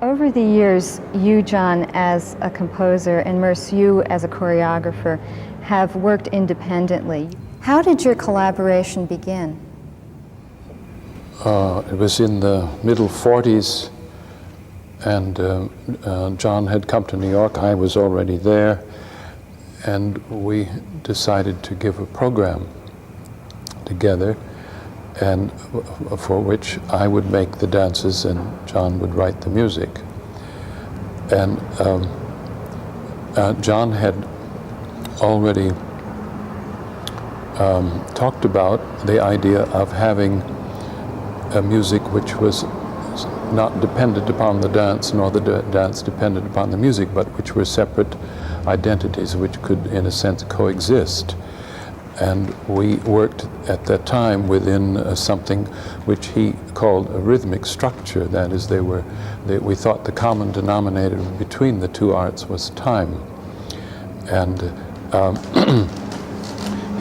Over the years, you, John, as a composer, and Merce, you as a choreographer, have worked independently. How did your collaboration begin? It was in the middle 40s, and John had come to New York. I was already there, and we decided to give a program together, and for which I would make the dances and John would write the music. And John had already talked about the idea of having a music which was not dependent upon the dance, nor the dance dependent upon the music, but which were separate identities which could, in a sense, coexist. And we worked at that time within something which he called a rhythmic structure. That is, we thought the common denominator between the two arts was time. And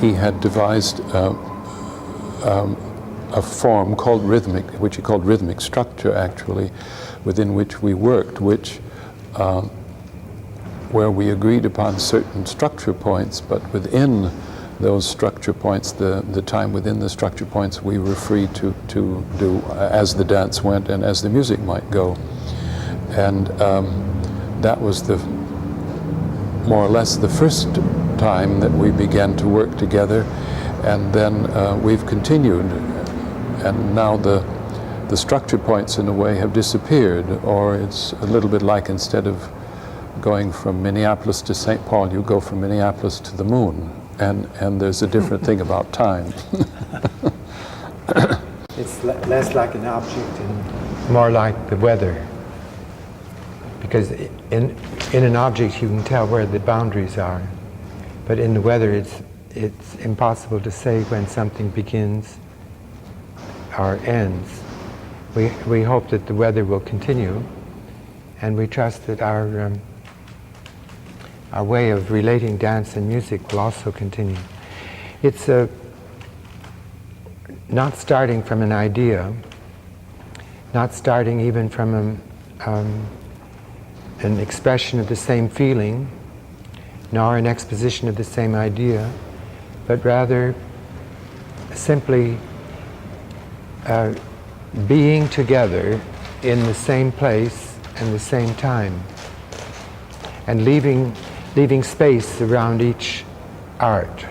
he had devised a form called rhythmic, which he called rhythmic structure, actually, within which we worked, where we agreed upon certain structure points, but within those structure points, the time within the structure points, we were free to do as the dance went and as the music might go. And that was more or less the first time that we began to work together, and then we've continued, and now the structure points in a way have disappeared, or it's a little bit like instead of going from Minneapolis to St. Paul, you go from Minneapolis to the moon. And there's a different thing about time. It's less like an object and more like the weather. Because in an object you can tell where the boundaries are. But in the weather it's impossible to say when something begins or ends. We hope that the weather will continue, and we trust that our way of relating dance and music will also continue. It's not starting from an idea, not starting even from an expression of the same feeling, nor an exposition of the same idea, but rather simply being together in the same place and the same time, and leaving space around each art,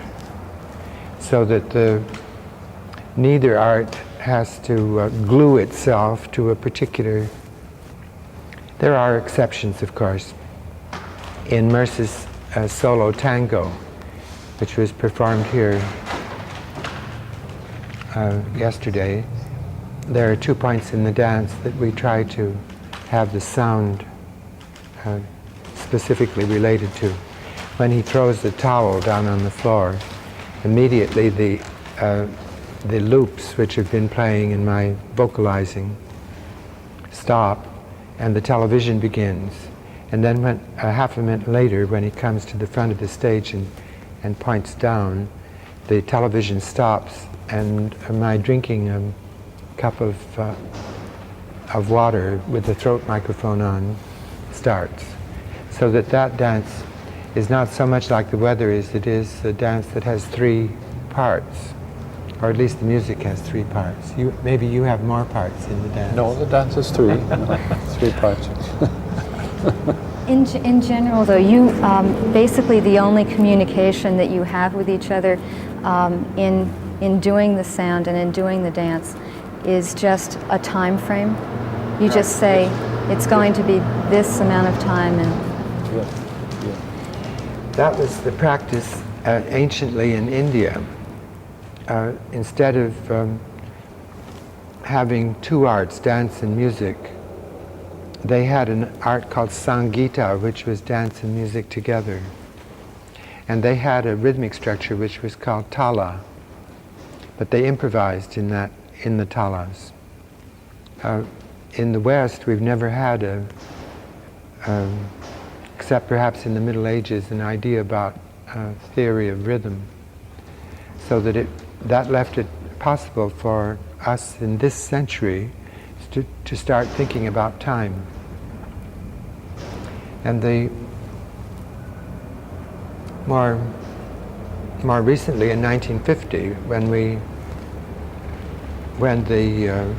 so that neither art has to glue itself to a particular. There are exceptions, of course. In Merce's solo tango, which was performed here yesterday, there are 2 points in the dance that we try to have the sound specifically related to. When he throws the towel down on the floor, immediately the loops which have been playing in my vocalizing stop, and the television begins. And then when half a minute later, when he comes to the front of the stage and points down, the television stops, and my drinking a cup of water with the throat microphone on starts. So that dance is not so much like the weather is, it is a dance that has 3 parts, or at least the music has 3 parts. Maybe you have more parts in the dance. No, the dance is 3, 3 parts. In general, though, you basically the only communication that you have with each other in doing the sound and in doing the dance is just a time frame. You just say it's going to be this amount of time, and that was the practice anciently in India. Instead of having 2 arts, dance and music, they had an art called Sangita, which was dance and music together. And they had a rhythmic structure which was called tala, but they improvised in the talas. In the West, we've never had except perhaps in the Middle Ages, an idea about theory of rhythm, so that left it possible for us in this century to start thinking about time. And the more recently, in 1950, when the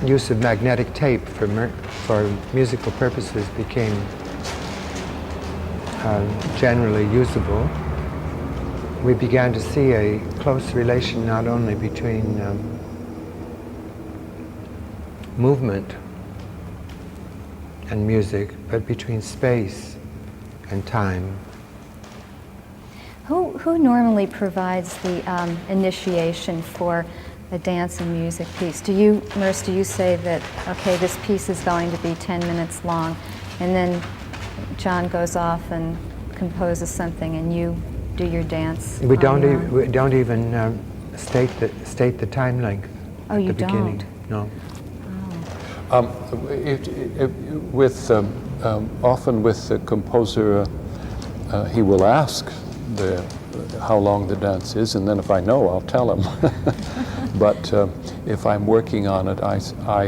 use of magnetic tape for musical purposes became generally usable, we began to see a close relation not only between movement and music, but between space and time. Who normally provides the initiation for a dance and music piece? Do you, Merce, do you say that, okay, this piece is going to be 10 minutes long, and then John goes off and composes something and you do your dance? We don't even state the time length at the beginning. No. Often with the composer, he will ask how long the dance is, and then if I know, I'll tell him. But if I'm working on it, I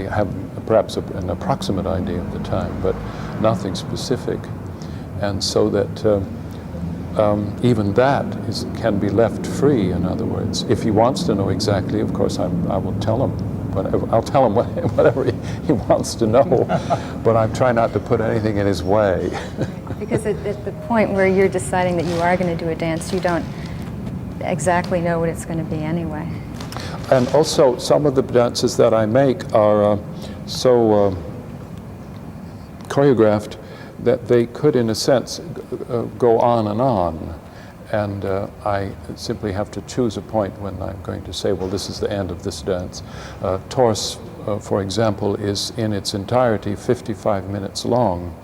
have perhaps an approximate idea of the time, but nothing specific. And so that even that can be left free, in other words. If he wants to know exactly, of course, I will tell him. I'll tell him whatever he wants to know, but I'm trying not to put anything in his way. Because at the point where you're deciding that you are going to do a dance, you don't exactly know what it's going to be anyway. And also, some of the dances that I make are so choreographed that they could, in a sense, go on and on. And I simply have to choose a point when I'm going to say, well, this is the end of this dance. Torse, for example, is in its entirety 55 minutes long.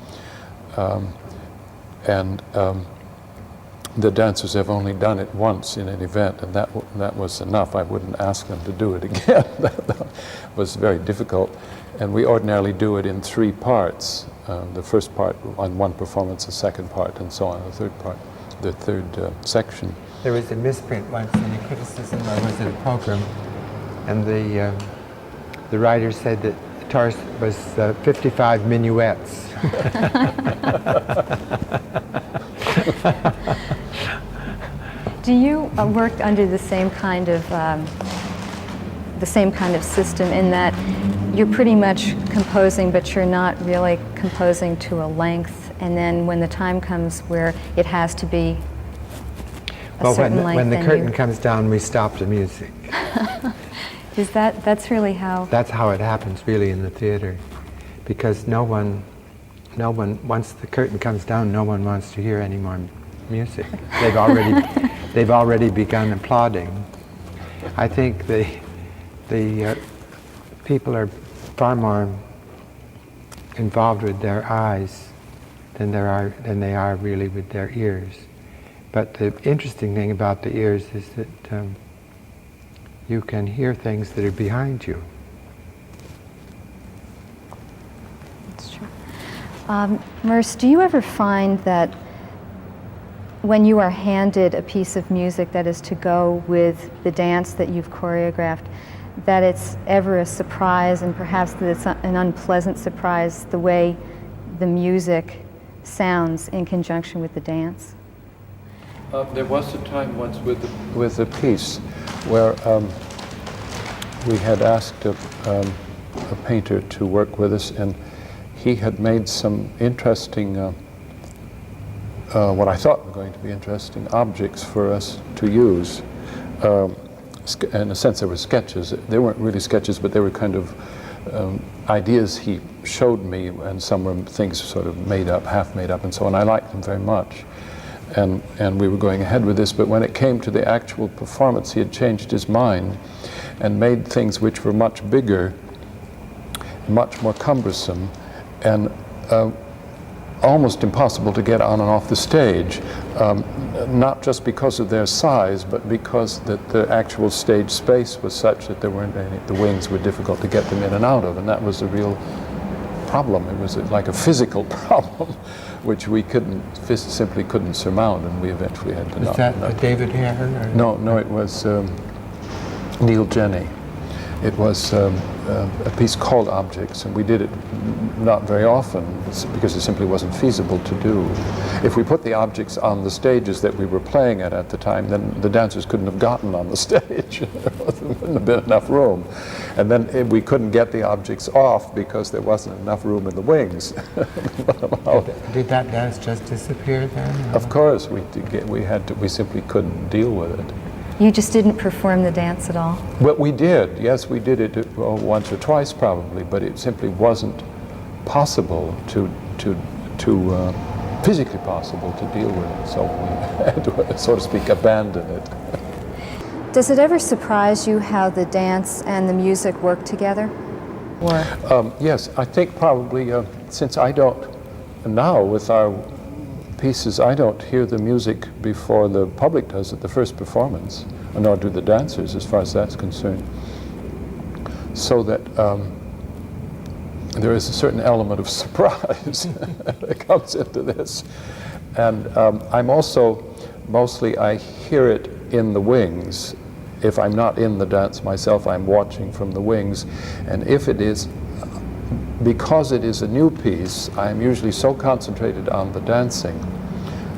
And the dancers have only done it once in an event, and that was enough. I wouldn't ask them to do it again. That was very difficult. And we ordinarily do it in 3 parts. The first part on one performance, the second part, and so on, the third part. The third section. There was a misprint once in a criticism, or was it a program, and the writer said that Torres was 55 minuets. Do you work under the same kind of system in that you're pretty much composing, but you're not really composing to a length? And then when the time comes where it has to be a certain length, when the curtain comes down, we stop the music. That's really how? That's how it happens, really, in the theater, because no one, once the curtain comes down, no one wants to hear any more music. They've already begun applauding. I think the people are far more involved with their eyes than they are really with their ears. But the interesting thing about the ears is that you can hear things that are behind you. That's true. Merce, do you ever find that when you are handed a piece of music that is to go with the dance that you've choreographed, that it's ever a surprise, and perhaps that it's an unpleasant surprise, the way the music sounds in conjunction with the dance? There was a time once with a piece where we had asked a painter to work with us, and he had made some interesting, what I thought were going to be interesting objects for us to use. In a sense, they were sketches. They weren't really sketches, but they were kind of ideas he showed me, and some were things sort of made up, half made up, and so on. I liked them very much. And we were going ahead with this, but when it came to the actual performance, he had changed his mind and made things which were much bigger, much more cumbersome, and almost impossible to get on and off the stage, not just because of their size, but because that the actual stage space was such that there weren't any, the wings were difficult to get them in and out of, and that was a real problem. It was like a physical problem, which we simply couldn't surmount, and we eventually had to Was that David Hare? No, it was Neil Jenny. It was a piece called Objects, and we did it not very often because it simply wasn't feasible to do. If we put the objects on the stages that we were playing at the time, then the dancers couldn't have gotten on the stage. There wouldn't have been enough room. And then we couldn't get the objects off because there wasn't enough room in the wings. Did that dance just disappear then? Of course, we simply couldn't deal with it. You just didn't perform the dance at all? Well, we did. Yes, we did it once or twice probably, but it simply wasn't possible physically possible to deal with it. So we had to, so to speak, abandon it. Does it ever surprise you how the dance and the music work together? Or? Yes, I think probably since I don't, now with our pieces, I don't hear the music before the public does at the first performance, nor do the dancers as far as that's concerned. So that there is a certain element of surprise that comes into this. And I'm also, mostly I hear it in the wings. If I'm not in the dance myself, I'm watching from the wings. And if it is, because it is a new piece, I'm usually so concentrated on the dancing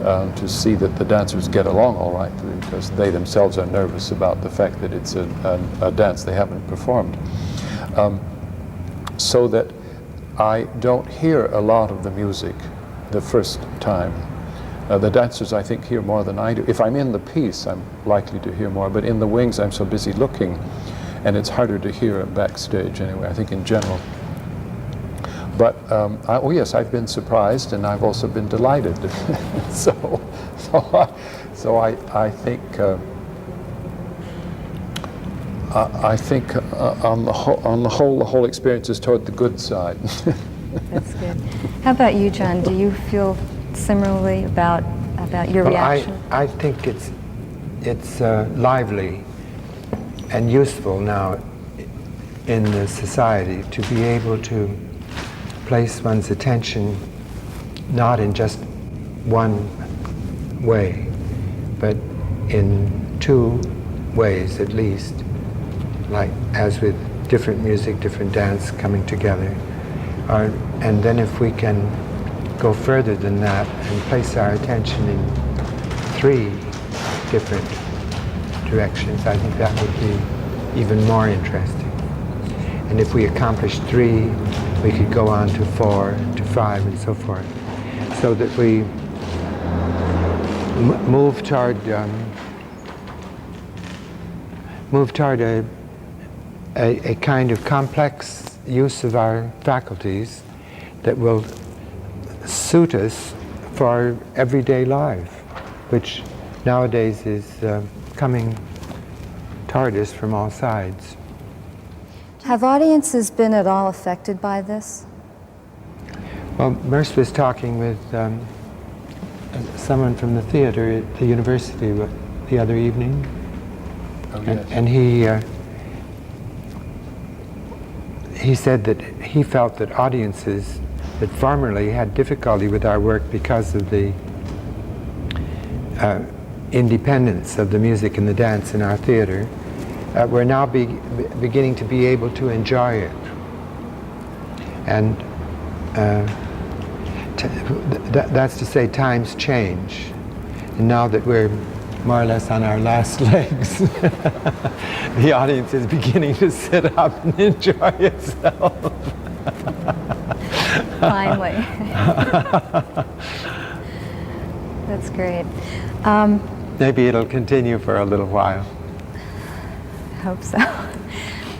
to see that the dancers get along all right, because they themselves are nervous about the fact that it's a dance they haven't performed. So that I don't hear a lot of the music the first time. The dancers, I think, hear more than I do. If I'm in the piece, I'm likely to hear more, but in the wings, I'm so busy looking, and it's harder to hear backstage anyway, I think in general. But, oh yes, I've been surprised, and I've also been delighted. so I think on the whole experience is toward the good side. That's good. How about you, John? Do you feel similarly about your reaction? I think it's lively and useful now in the society to be able to place one's attention not in just one way, but in two ways at least, like as with different music, different dance coming together. And then if we can go further than that and place our attention in three different directions, I think that would be even more interesting. And if we accomplish three, we could go on to 4, to 5, and so forth, so that we move toward a kind of complex use of our faculties that will suit us for our everyday life, which nowadays is coming toward us from all sides. Have audiences been at all affected by this? Well, Merce was talking with someone from the theater at the university the other evening. Oh, yes. And he said that he felt that audiences that formerly had difficulty with our work because of the independence of the music and the dance in our theater, we're now beginning to be able to enjoy it. And that's to say, times change. And now that we're more or less on our last legs, the audience is beginning to sit up and enjoy itself. Finally. That's great. Maybe it'll continue for a little while. Hope so.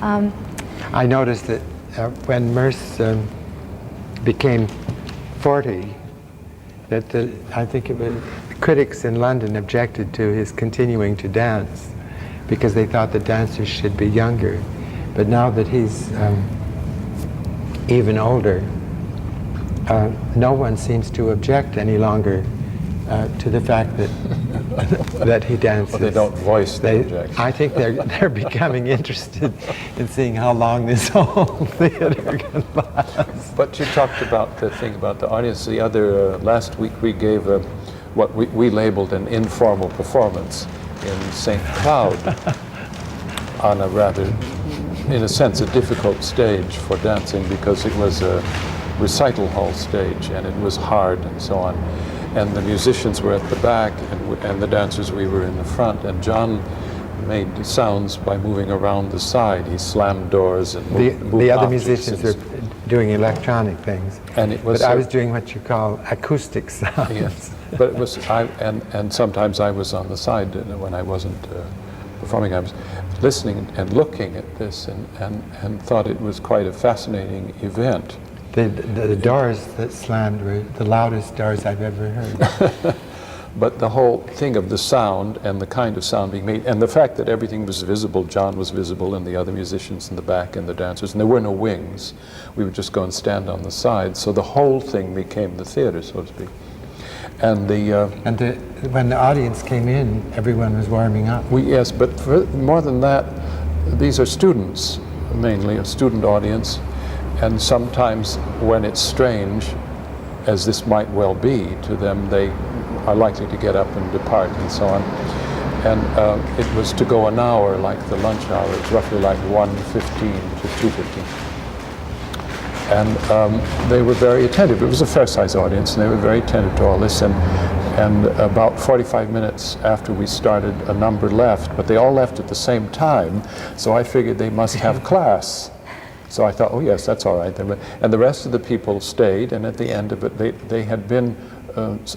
I noticed that when Merce became 40, that I think it was critics in London objected to his continuing to dance because they thought the dancers should be younger. But now that he's even older, no one seems to object any longer to the fact that that he dances. Well, they don't voice the objection. I think they're becoming interested in seeing how long this whole theater can last. But you talked about the thing about the audience. The other last week we gave what we labeled an informal performance in St. Cloud on a rather in a sense, a difficult stage for dancing because it was a recital hall stage and it was hard and so on. And the musicians were at the back and the dancers, we were in the front. And John made sounds by moving around the side. He slammed doors and moved the other objects musicians were doing electronic things. And it was, but I was doing what you call acoustic sounds. Yes, but it was, and sometimes I was on the side when I wasn't performing. I was listening and looking at this and thought it was quite a fascinating event. The doors that slammed were the loudest doors I've ever heard. But the whole thing of the sound and the kind of sound being made, and the fact that everything was visible, John was visible and the other musicians in the back and the dancers, and there were no wings. We would just go and stand on the side. So the whole thing became the theater, so to speak. And when the audience came in, everyone was warming up. Yes, but more than that, these are students, mainly a student audience, and sometimes when it's strange, as this might well be to them, they are likely to get up and depart and so on. And it was to go an hour, like the lunch hour. It's roughly like 1:15 to 2:15. And they were very attentive. It was a fair-sized audience, and they were very attentive to all this. And about 45 minutes after we started, a number left, but they all left at the same time, so I figured they must have class. So I thought, oh yes, that's all right. And the rest of the people stayed, and at the end of it, they had been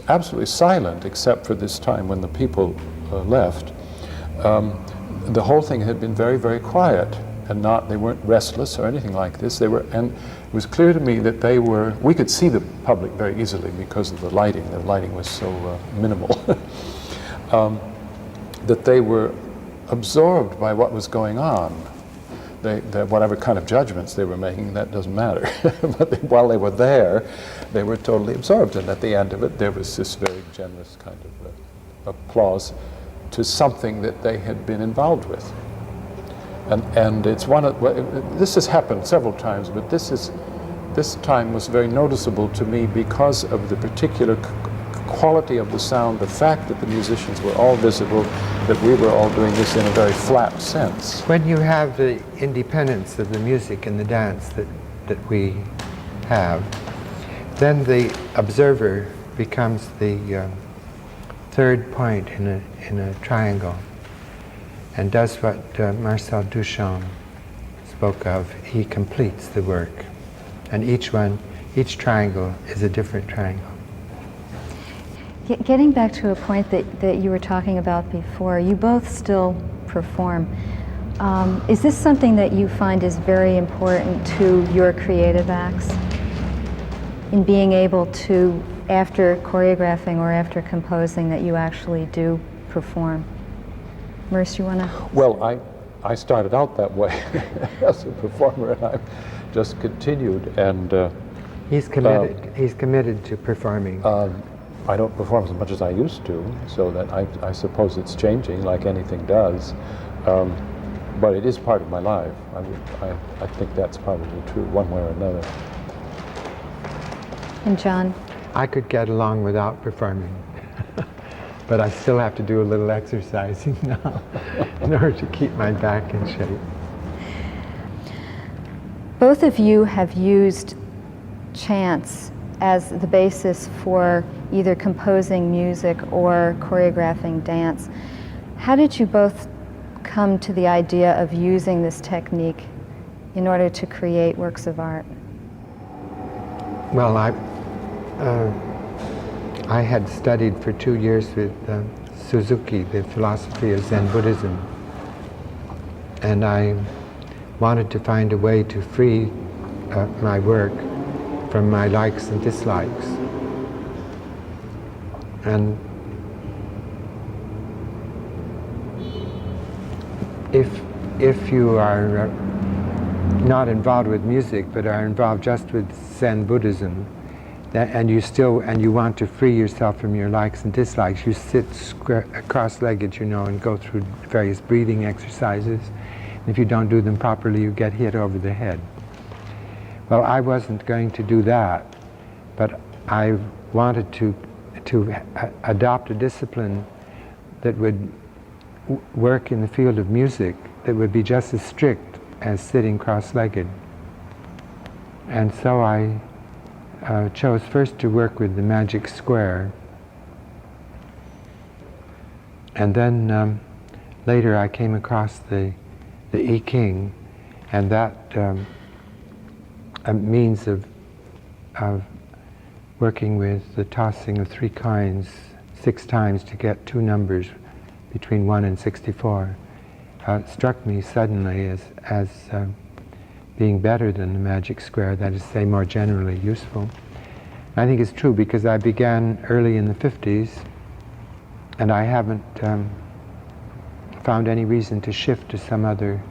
absolutely silent, except for this time when the people left. The whole thing had been very, very quiet, and they weren't restless or anything like this. And it was clear to me that we could see the public very easily because of the lighting. The lighting was so minimal. That they were absorbed by what was going on. Whatever kind of judgments they were making, that doesn't matter. But while they were there, they were totally absorbed. And at the end of it, there was this very generous kind of applause to something that they had been involved with. And it's this has happened several times, but this time was very noticeable to me because of the particular quality of the sound, the fact that the musicians were all visible, that we were all doing this in a very flat sense. When you have the independence of the music and the dance that we have, then the observer becomes the third point in a triangle and does what Marcel Duchamp spoke of. He completes the work, and each triangle is a different triangle. Getting back to a point that you were talking about before, you both still perform. Is this something that you find is very important to your creative acts? In being able to, after choreographing or after composing, that you actually do perform? Merce, you want to? Well, I started out that way as a performer, and I've just continued. And he's committed. He's committed to performing. I don't perform as much as I used to, so that I suppose it's changing, like anything does. But it is part of my life. I think that's probably true, one way or another. And John? I could get along without performing, but I still have to do a little exercising now in order to keep my back in shape. Both of you have used chants as the basis for either composing music or choreographing dance. How did you both come to the idea of using this technique in order to create works of art? Well, I had studied for 2 years with Suzuki, the philosophy of Zen Buddhism, and I wanted to find a way to free my work from my likes and dislikes. And if you are not involved with music, but are involved just with Zen Buddhism, and you want to free yourself from your likes and dislikes, you sit cross-legged, and go through various breathing exercises. And if you don't do them properly, you get hit over the head. Well, I wasn't going to do that, but I wanted to adopt a discipline that would work in the field of music that would be just as strict as sitting cross-legged. And so I chose first to work with the magic square, and then later I came across the I Ching, and that a means of working with the tossing of 3 coins 6 times to get 2 numbers between 1 and 64 struck me suddenly as being better than the magic square, that is to say, more generally useful. I think it's true because I began early in the 50s, and I haven't found any reason to shift to some other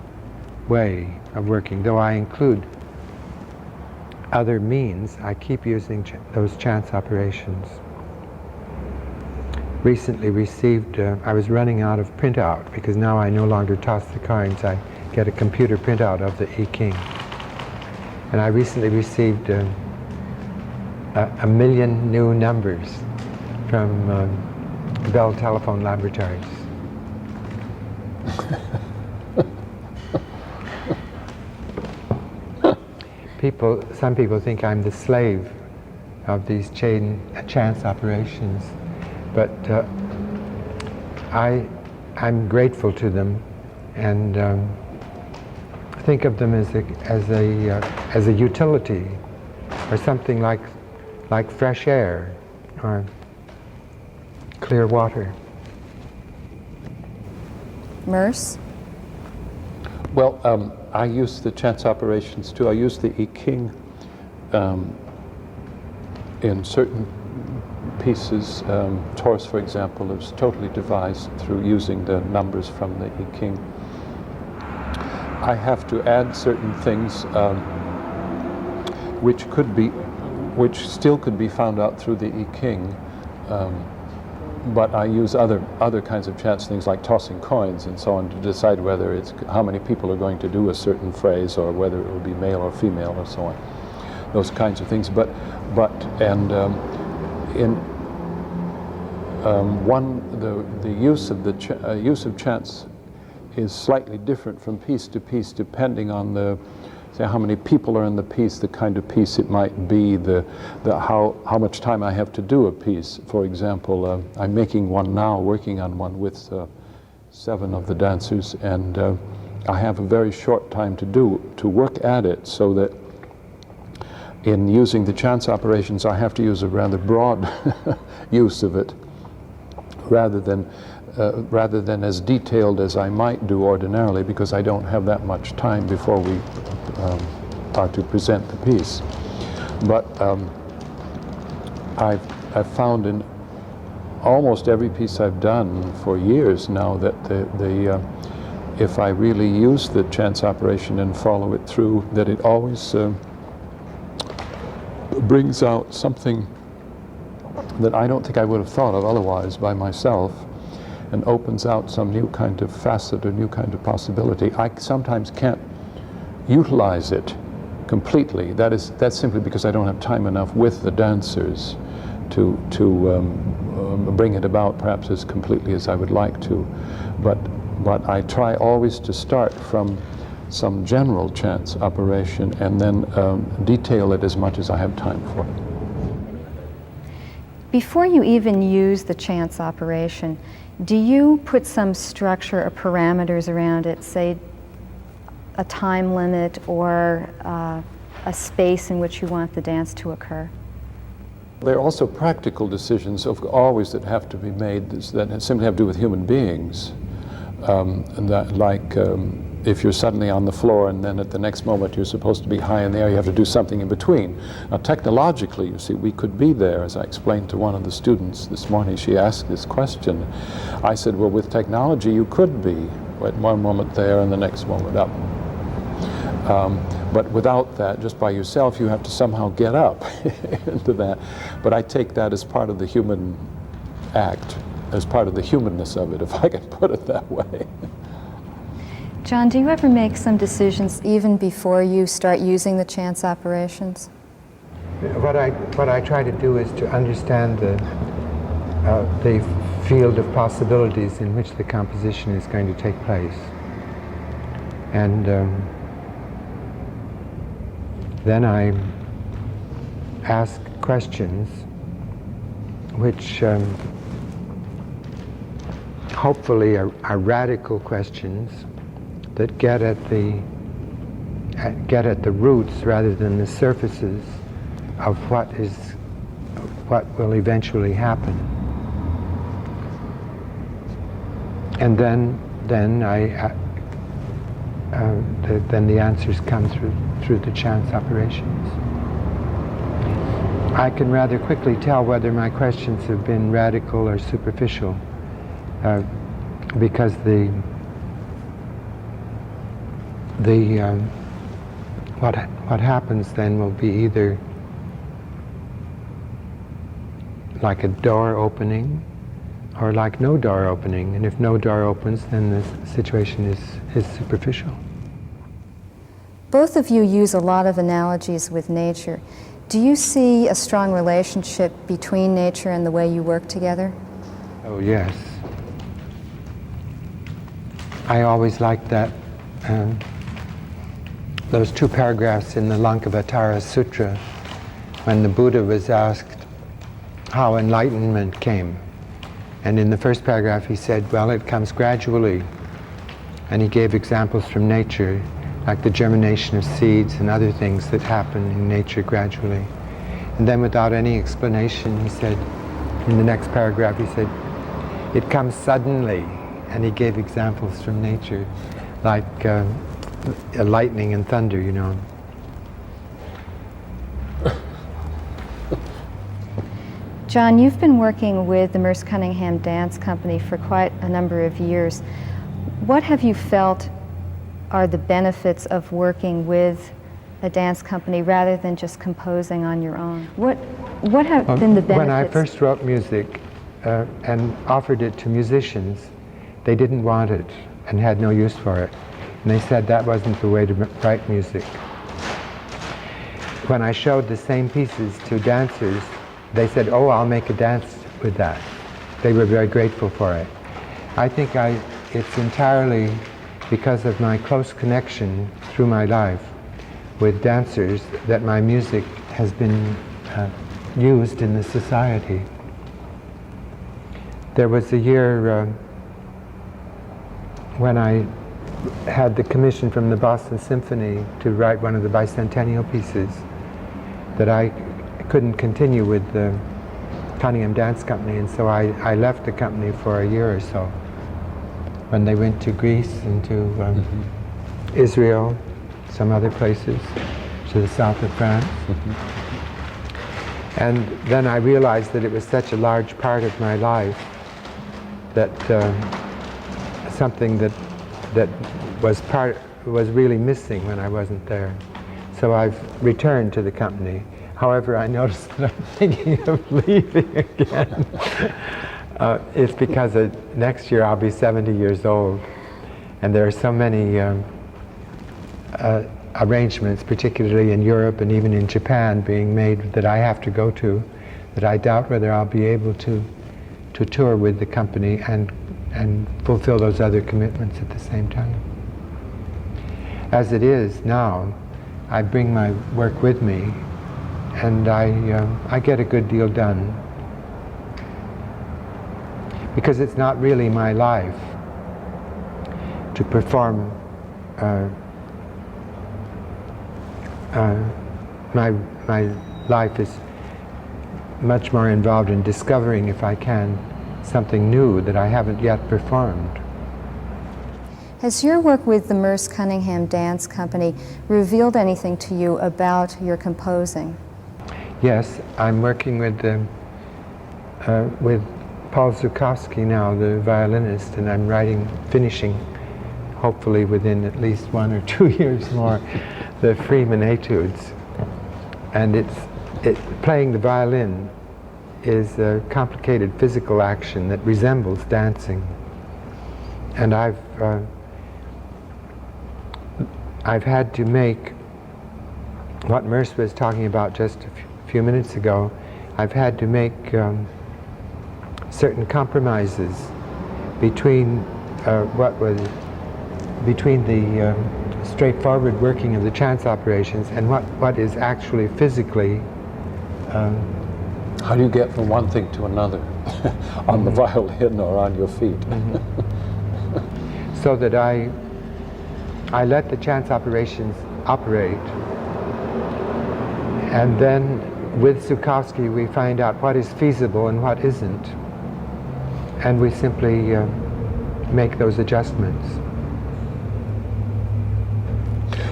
way of working. Though I include other means, I keep using those chance operations. Recently received, I was running out of printout because now I no longer toss the coins. I get a computer printout of the I Ching. And I recently received a million new numbers from Bell Telephone Laboratories. Some people think I'm the slave of these chance operations, but I'm grateful to them, and think of them as a utility, or something like fresh air or clear water. Merce? Well, I use the chance operations too. I use the I Ching in certain pieces. Torse, for example, is totally devised through using the numbers from the I Ching. I have to add certain things which still could be found out through the I Ching, but I use other kinds of chance things like tossing coins and so on to decide whether it's how many people are going to do a certain phrase or whether it will be male or female or so on. Those kinds of things. The use of chance is slightly different from piece to piece depending on say how many people are in the piece, the kind of piece it might be, how much time I have to do a piece. For example, I'm making one now, working on one with 7 of the dancers, and I have a very short time to work at it, so that in using the chance operations I have to use a rather broad use of it, rather than as detailed as I might do ordinarily, because I don't have that much time before we are to present the piece. But I've found in almost every piece I've done for years now that if I really use the chance operation and follow it through, that it always brings out something that I don't think I would have thought of otherwise by myself, and opens out some new kind of facet or new kind of possibility. I sometimes can't utilize it completely. That's simply because I don't have time enough with the dancers to bring it about perhaps as completely as I would like to. But I try always to start from some general chance operation and then detail it as much as I have time for. Before you even use the chance operation, do you put some structure or parameters around it, say a time limit or a space in which you want the dance to occur? There are also practical decisions always that have to be made that simply have to do with human beings. And that, like if you're suddenly on the floor and then at the next moment you're supposed to be high in the air, you have to do something in between. Now technologically, you see, we could be there. As I explained to one of the students this morning, she asked this question. I said, well, with technology you could be at one moment there and the next moment up. But without that, just by yourself, you have to somehow get up into that. But I take that as part of the human act, as part of the humanness of it, if I can put it that way. John, do you ever make some decisions even before you start using the chance operations? What I try to do is to understand the field of possibilities in which the composition is going to take place. And then I ask questions which hopefully are radical questions that get at the roots rather than the surfaces of what will eventually happen. And then the answers come through the chance operations. I can rather quickly tell whether my questions have been radical or superficial, because what happens then will be either like a door opening or like no door opening, and if no door opens, then the situation is superficial. Both of you use a lot of analogies with nature. Do you see a strong relationship between nature and the way you work together? Oh yes. I always liked that, those 2 paragraphs in the Lankavatara Sutra when the Buddha was asked how enlightenment came. And in the first paragraph he said, well, it comes gradually. And he gave examples from nature, like the germination of seeds and other things that happen in nature gradually. And then without any explanation, he said, in the next paragraph he said, it comes suddenly. And he gave examples from nature, like lightning and thunder, you know. John, you've been working with the Merce Cunningham Dance Company for quite a number of years. What have you felt are the benefits of working with a dance company rather than just composing on your own? What have been the benefits? When I first wrote music and offered it to musicians, they didn't want it and had no use for it. And they said that wasn't the way to write music. When I showed the same pieces to dancers, they said, oh, I'll make a dance with that. They were very grateful for it. I think it's entirely because of my close connection through my life with dancers that my music has been used in the society. There was a year when I had the commission from the Boston Symphony to write one of the bicentennial pieces that I couldn't continue with the Cunningham Dance Company, and so I left the company for a year or so when they went to Greece and to Israel, some other places, to the south of France. And then I realized that it was such a large part of my life that something that was really missing when I wasn't there. So I've returned to the company. However, I noticed that I'm thinking of leaving again. It's because next year I'll be 70 years old, and there are so many arrangements, particularly in Europe and even in Japan, being made that I have to go to, that I doubt whether I'll be able to tour with the company and fulfill those other commitments at the same time. As it is now, I bring my work with me, and I get a good deal done, because it's not really my life to perform. My life is much more involved in discovering, if I can, something new that I haven't yet performed. Has your work with the Merce Cunningham Dance Company revealed anything to you about your composing? Yes, I'm working with Paul Zukowski now, the violinist, and I'm finishing, hopefully within at least 1 or 2 years more, the Freeman Etudes. And playing the violin is a complicated physical action that resembles dancing. And I've had to make what Merce was talking about just a few minutes ago. I've had to make certain compromises between the straightforward working of the chance operations and what is actually physically. How do you get from one thing to another on the violin or on your feet? So that I let the chance operations operate, and then with Zukowski we find out what is feasible and what isn't, and we simply make those adjustments.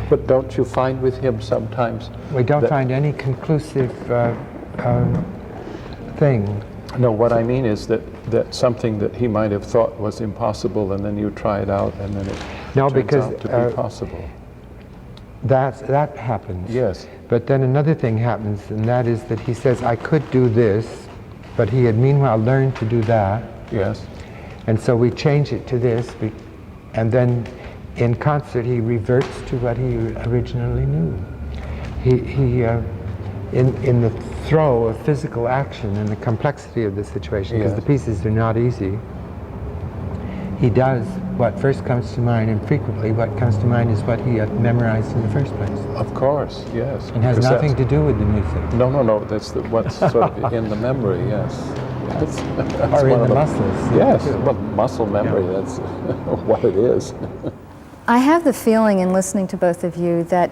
But don't you find with him sometimes We don't find any conclusive thing. No, what I mean is that something that he might have thought was impossible, and then you try it out, and then it turns out to be possible. That happens. Yes. But then another thing happens, and that is that he says, I could do this, but he had meanwhile learned to do that. Yes. And so we change it to this, and then in concert he reverts to what he originally knew. In the throe of physical action and the complexity of the situation, because the pieces are not easy, he does what first comes to mind, and frequently what comes to mind is what he had memorized in the first place. Of course, yes. And has nothing to do with the music. No, that's what's sort of in the memory, yes. That's or in the muscles. Yes, well, muscle memory, that's what it is. I have the feeling in listening to both of you that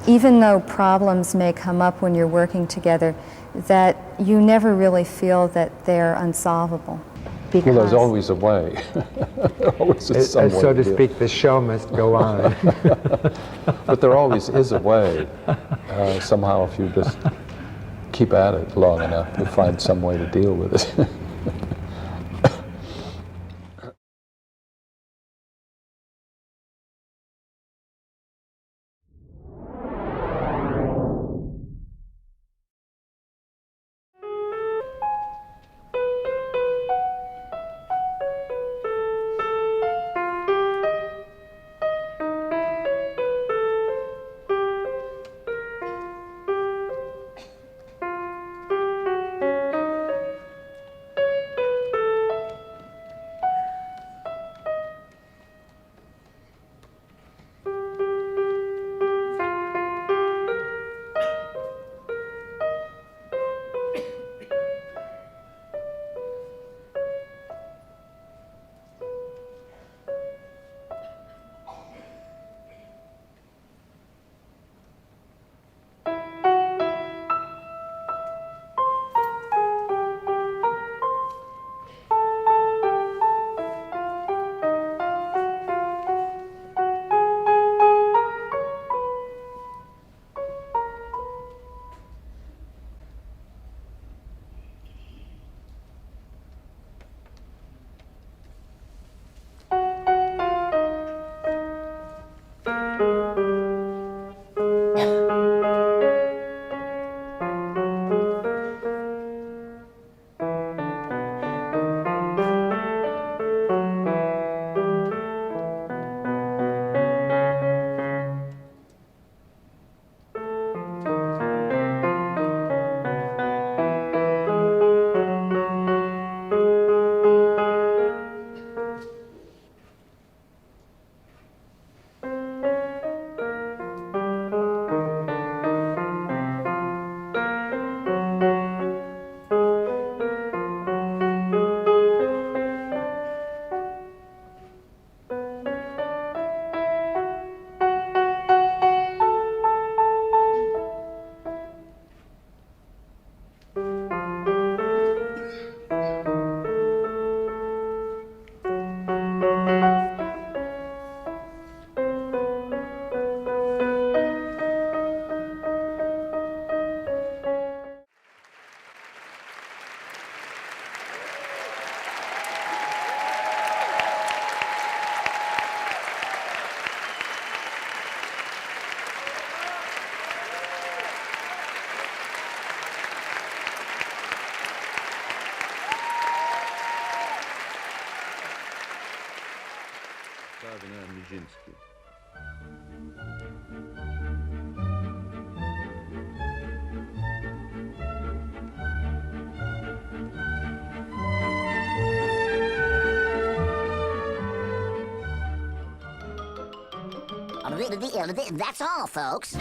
even though problems may come up when you're working together, that you never really feel that they're unsolvable. Well, there's always a way. Always is some way so to speak, the show must go on. But there always is a way. Somehow, if you just keep at it long enough, you'll find some way to deal with it. That's all, folks.